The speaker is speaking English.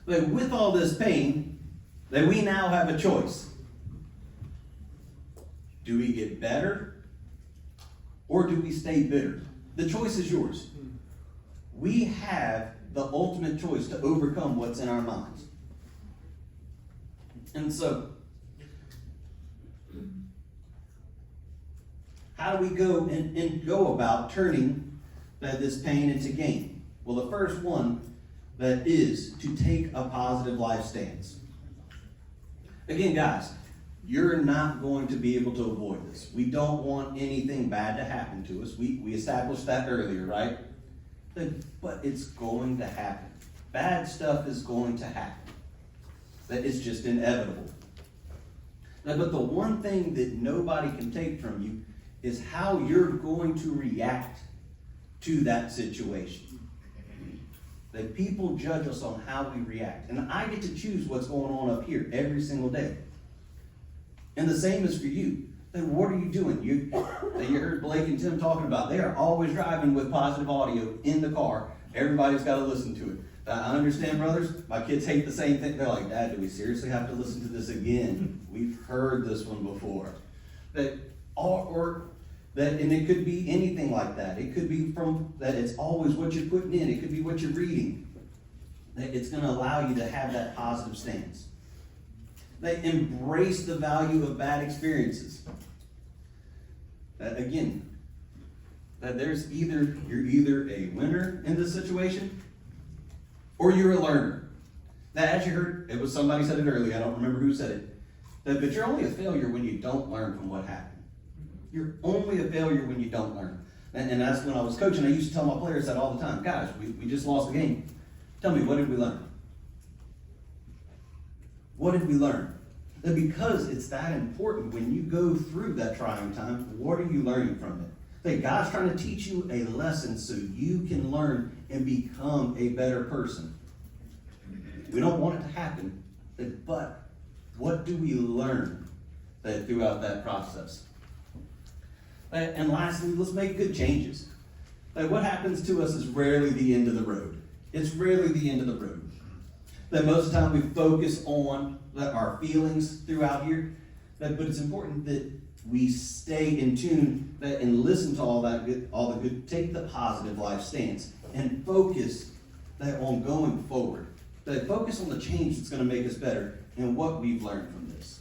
But with all this pain, that we now have a choice. Do we get better? Or do we stay bitter? The choice is yours. We have the ultimate choice to overcome what's in our minds. And so, how do we go and go about turning this pain into gain? Well, the first one that is to take a positive life stance. Again, guys, you're not going to be able to avoid this. We don't want anything bad to happen to us. We established that earlier, right? But it's going to happen. Bad stuff is going to happen. That is just inevitable. But the one thing that nobody can take from you is how you're going to react to that situation. That people judge us on how we react. And I get to choose what's going on up here every single day. And the same is for you. Then what are you doing? You heard Blake and Tim talking about, they are always driving with positive audio in the car. Everybody's got to listen to it. I understand, brothers. My kids hate the same thing. They're like, Dad, do we seriously have to listen to this again? We've heard this one before. And it could be anything like that. It could be from that it's always what you're putting in. It could be what you're reading. That it's going to allow you to have that positive stance. They embrace the value of bad experiences. Again, that you're either a winner in this situation or you're a learner. That, as you heard, it was somebody said it earlier. I don't remember who said it. But you're only a failure when you don't learn from what happened. You're only a failure when you don't learn. And that's when I was coaching. I used to tell my players that all the time. Guys, we just lost the game. Tell me, what did we learn? What did we learn? That because it's that important when you go through that trying time, what are you learning from it? That God's trying to teach you a lesson so you can learn and become a better person. We don't want it to happen, but what do we learn throughout that process? And lastly, let's make good changes. What happens to us is rarely the end of the road. It's rarely the end of the road. That most of the time we focus on our feelings throughout here, but it's important that we stay in tune and listen to all the good, take the positive life stance and focus on going forward. That focus on the change that's going to make us better and what we've learned from this.